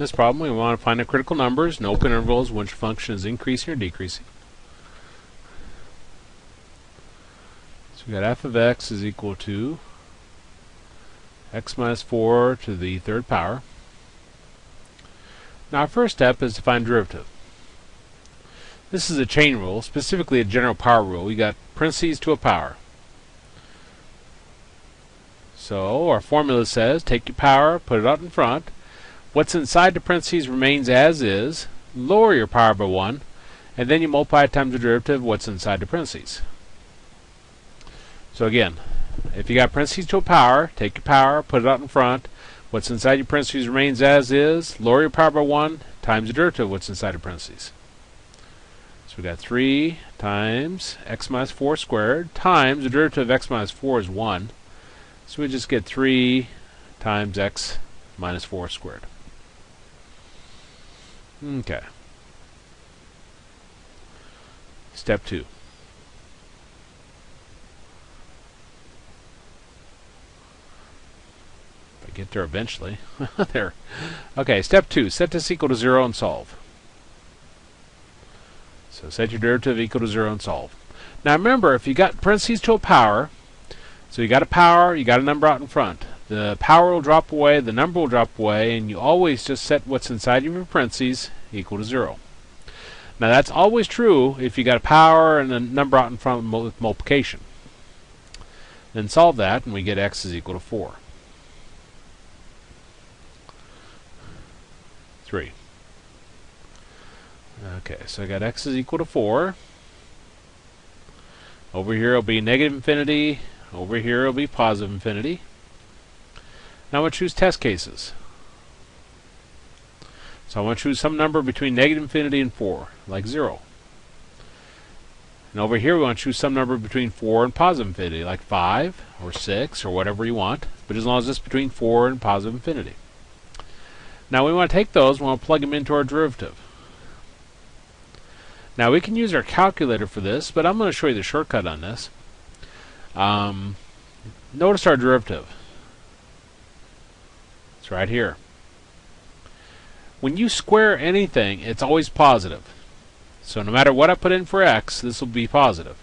this problem, we want to find the critical numbers and open intervals which function is increasing or decreasing. So we got f of x is equal to x minus 4 to the third power. Now our first step is to find derivative. This is a chain rule, specifically a general power rule. We got parentheses to a power. So our formula says take your power, put it out in front. What's inside the parentheses remains as is. Lower your power by 1, and then you multiply it times the derivative of what's inside the parentheses. So again, if you got parentheses to a power, take your power, put it out in front. What's inside your parentheses remains as is. Lower your power by 1 times the derivative of what's inside the parentheses. So we got 3 times x minus 4 squared times the derivative of x minus 4 is 1. So we just get 3 times x minus 4 squared. Okay. Step 2. If I get there eventually. There. Okay, step 2. Set this equal to 0 and solve. So set your derivative equal to 0 and solve. Now remember, if you got parentheses to a power, so you got a power, you got a number out in front. The power will drop away, the number will drop away, and you always just set what's inside your parentheses equal to 0. Now that's always true if you got a power and a number out in front with multiplication. Then solve that, and we get x is equal to 4. 3. Okay, so I got x is equal to 4. Over here it'll be negative infinity. Over here it'll be positive infinity. Now I want to choose test cases. So I want to choose some number between negative infinity and 4, like 0. And over here we want to choose some number between 4 and positive infinity, like 5 or 6 or whatever you want, but as long as it's between 4 and positive infinity. Now we want to take those and we want to plug them into our derivative. Now we can use our calculator for this, but I'm going to show you the shortcut on this. Notice our derivative. It's right here. When you square anything, it's always positive. So no matter what I put in for x, this will be positive.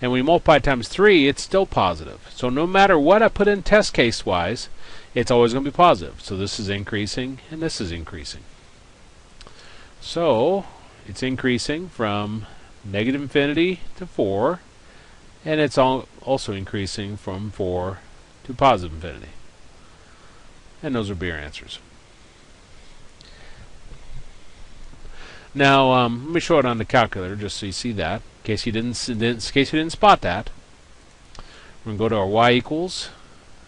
And when you multiply times 3, it's still positive. So no matter what I put in test case-wise, it's always going to be positive. So this is increasing, and this is increasing. So it's increasing from negative infinity to 4, and it's also increasing from 4 to positive infinity. And those will be our answers. Now, let me show it on the calculator just so you see that, in case you didn't spot that. We're going to go to our y equals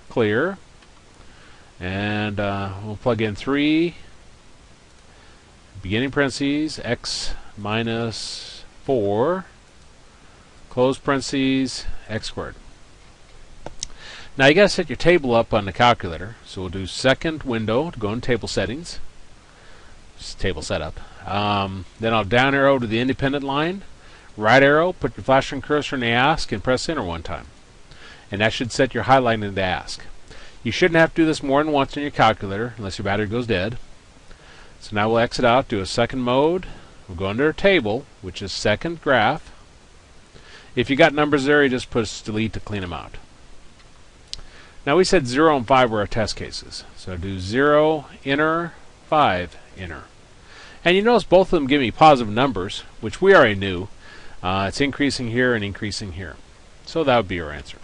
clear, and we'll plug in 3 beginning parentheses x minus 4 close parentheses x squared. Now you got to set your table up on the calculator. So we'll do second window to go in table settings. Just table setup. Then I'll down arrow to the independent line. Right arrow, put your flashing cursor in the ask and press enter one time. And that should set your highlight into ask. You shouldn't have to do this more than once on your calculator unless your battery goes dead. So now we'll exit out, do a second mode. We'll go under a table, which is second graph. If you got numbers there, you just push delete to clean them out. Now we said 0 and 5 were our test cases. So do 0, enter, 5, enter. And you notice both of them give me positive numbers, which we already knew. It's increasing here and increasing here. So that would be our answer.